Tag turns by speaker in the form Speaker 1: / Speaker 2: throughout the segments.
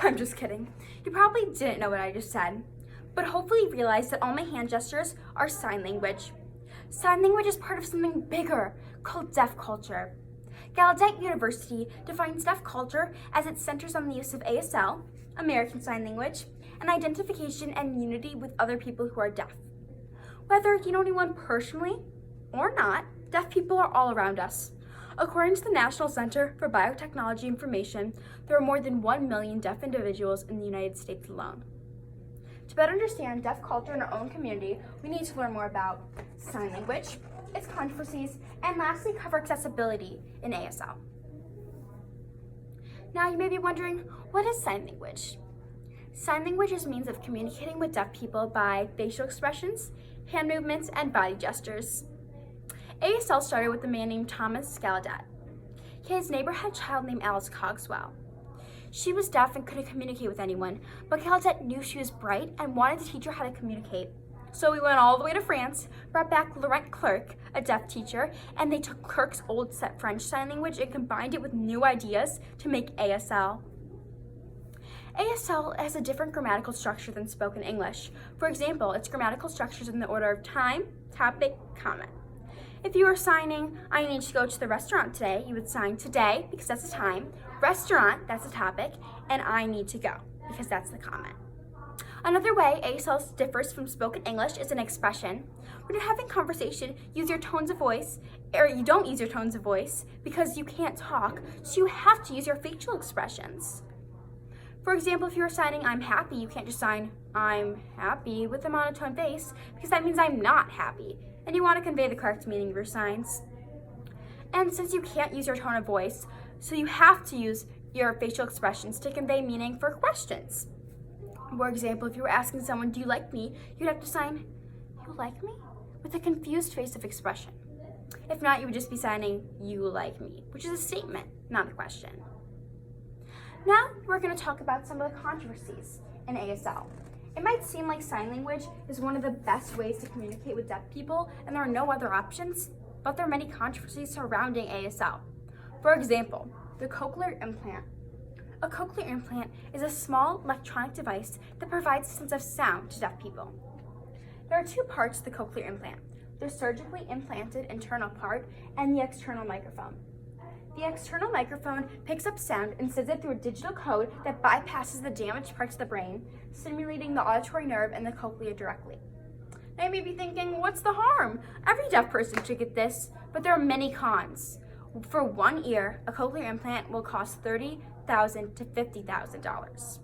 Speaker 1: I'm just kidding. You probably didn't know what I just said, but hopefully you realized that all my hand gestures are sign language. Sign language is part of something bigger called deaf culture. Gallaudet University defines deaf culture as it centers on the use of ASL, American Sign Language, and identification and unity with other people who are deaf. Whether you know anyone personally or not, deaf people are all around us. According to the National Center for Biotechnology Information, there are more than 1 million deaf individuals in the United States alone. To better understand deaf culture in our own community, we need to learn more about sign language, its controversies, and lastly cover accessibility in ASL. Now you may be wondering, what is sign language? Sign language is a means of communicating with deaf people by facial expressions, hand movements, and body gestures. ASL started with a man named Thomas Gallaudet. His neighbor had a child named Alice Cogswell. She was deaf and couldn't communicate with anyone, but Gallaudet knew she was bright and wanted to teach her how to communicate. So we went all the way to France, brought back Laurent Clerc, a deaf teacher, and they took Clerc's old set French sign language and combined it with new ideas to make ASL. ASL has a different grammatical structure than spoken English. For example, its grammatical structure is in the order of time, topic, comment. If you were signing, I need to go to the restaurant today, you would sign today, because that's the time, restaurant, that's the topic, and I need to go, because that's the comment. Another way ASL differs from spoken English is an expression. When you're having conversation, use your tones of voice, or you don't use your tones of voice because you can't talk, so you have to use your facial expressions. For example, if you're signing I'm happy, you can't just sign I'm happy with a monotone face because that means I'm not happy, and you want to convey the correct meaning of your signs. And since you can't use your tone of voice, so you have to use your facial expressions to convey meaning for questions. For example, if you were asking someone, do you like me? You'd have to sign, you like me? With a confused face of expression. If not, you would just be signing, you like me, which is a statement, not a question. Now, we're going to talk about some of the controversies in ASL. It might seem like sign language is one of the best ways to communicate with deaf people, and there are no other options, but there are many controversies surrounding ASL. For example, the cochlear implant. A cochlear implant is a small electronic device that provides a sense of sound to deaf people. There are two parts to the cochlear implant: the surgically implanted internal part and the external microphone. The external microphone picks up sound and sends it through a digital code that bypasses the damaged parts of the brain, stimulating the auditory nerve and the cochlea directly. Now you may be thinking, what's the harm? Every deaf person should get this, but there are many cons. For one ear, a cochlear implant will cost $30,000 to $50,000.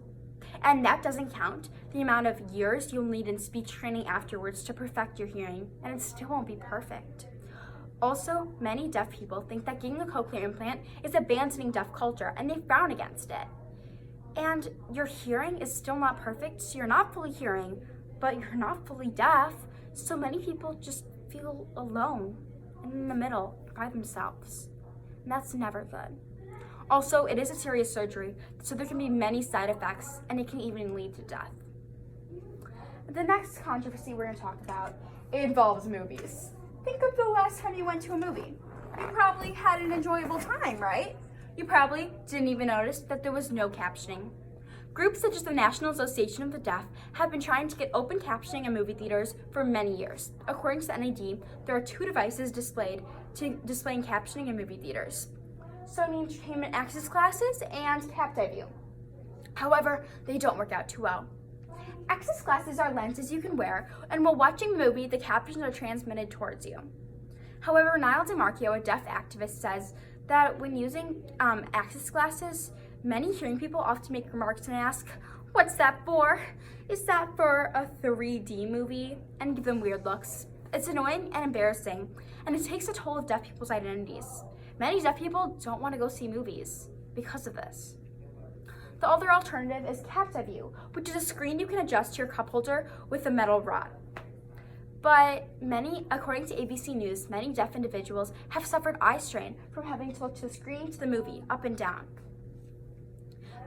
Speaker 1: And that doesn't count the amount of years you'll need in speech training afterwards to perfect your hearing, and it still won't be perfect. Also, many deaf people think that getting a cochlear implant is abandoning deaf culture, and they frown against it. And your hearing is still not perfect, so you're not fully hearing, but you're not fully deaf, so many people just feel alone and in the middle by themselves. And that's never good. Also, it is a serious surgery, so there can be many side effects, and it can even lead to death. The next controversy we're going to talk about involves movies. Think of the last time you went to a movie. You probably had an enjoyable time, right? You probably didn't even notice that there was no captioning. Groups such as the National Association of the Deaf have been trying to get open captioning in movie theaters for many years. According to the NAD, there are two devices displaying captioning in movie theaters: Sony Entertainment Access Glasses and CaptiView. However, they don't work out too well. Access glasses are lenses you can wear, and while watching the movie, the captions are transmitted towards you. However, Niall DeMarchio, a deaf activist, says that when using access glasses, many hearing people often make remarks and ask, "What's that for? Is that for a 3D movie?" and give them weird looks. It's annoying and embarrassing, and it takes a toll of deaf people's identities. Many deaf people don't want to go see movies because of this. The other alternative is CaptiView, which is a screen you can adjust to your cup holder with a metal rod. But according to ABC News, many deaf individuals have suffered eye strain from having to look to the screen to the movie, up and down.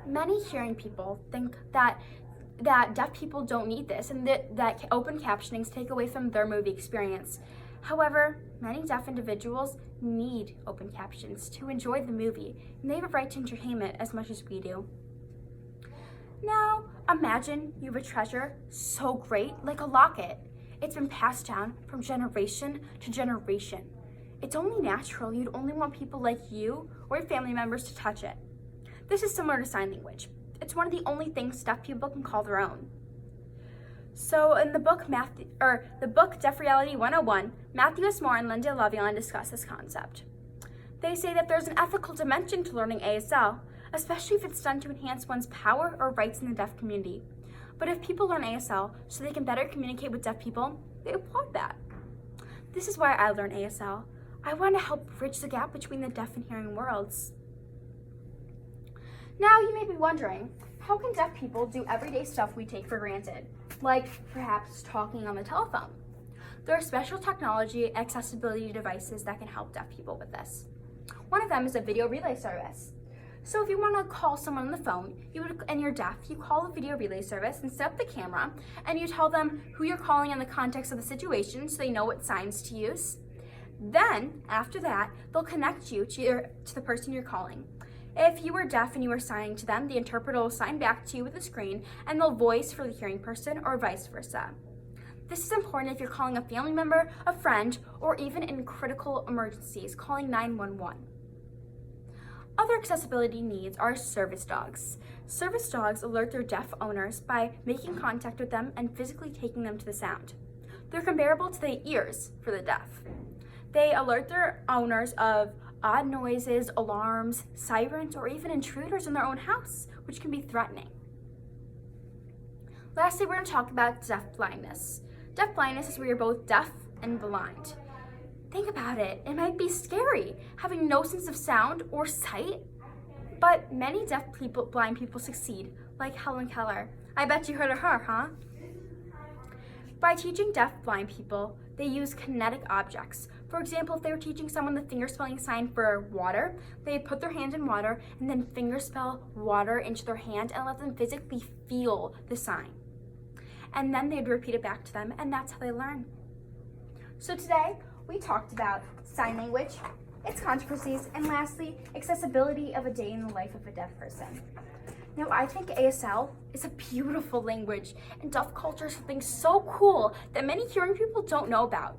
Speaker 1: Many hearing people think that deaf people don't need this and that open captionings take away from their movie experience. However, many deaf individuals need open captions to enjoy the movie, and they have a right to entertainment as much as we do. Now, imagine you have a treasure so great, like a locket. It's been passed down from generation to generation. It's only natural you'd only want people like you or your family members to touch it. This is similar to sign language. It's one of the only things deaf people can call their own. So in the book Deaf Reality 101, Matthew S. Moore and Linda Lavion discuss this concept. They say that there's an ethical dimension to learning ASL, especially if it's done to enhance one's power or rights in the deaf community. But if people learn ASL so they can better communicate with deaf people, they applaud that. This is why I learned ASL. I want to help bridge the gap between the deaf and hearing worlds. Now you may be wondering, how can deaf people do everyday stuff we take for granted, like perhaps talking on the telephone? There are special technology accessibility devices that can help deaf people with this. One of them is a video relay service. So if you want to call someone on the phone and you're deaf, you call the video relay service and set up the camera, and you tell them who you're calling in the context of the situation so they know what signs to use. Then, after that, they'll connect you to the person you're calling. If you were deaf and you were signing to them, the interpreter will sign back to you with a screen, and they'll voice for the hearing person or vice versa. This is important if you're calling a family member, a friend, or even in critical emergencies, calling 911. Other accessibility needs are service dogs. Service dogs alert their deaf owners by making contact with them and physically taking them to the sound. They're comparable to the ears for the deaf. They alert their owners of odd noises, alarms, sirens, or even intruders in their own house, which can be threatening. Lastly, we're going to talk about deaf blindness. Deaf blindness is where you're both deaf and blind. Think about it. It might be scary, having no sense of sound or sight. But many blind people succeed, like Helen Keller. I bet you heard of her, huh? By teaching deaf-blind people, they use kinetic objects. For example, if they were teaching someone the fingerspelling sign for water, they'd put their hand in water and then fingerspell water into their hand and let them physically feel the sign. And then they'd repeat it back to them, and that's how they learn. So today, we talked about sign language, its controversies, and lastly, accessibility of a day in the life of a deaf person. Now, I think ASL is a beautiful language, and deaf culture is something so cool that many hearing people don't know about.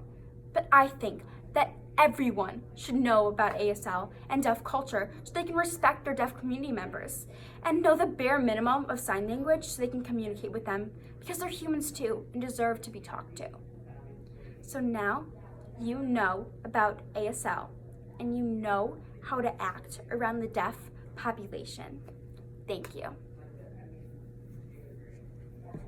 Speaker 1: But I think that everyone should know about ASL and deaf culture so they can respect their deaf community members and know the bare minimum of sign language so they can communicate with them, because they're humans too and deserve to be talked to. So now you know about ASL and you know how to act around the deaf population. Thank you.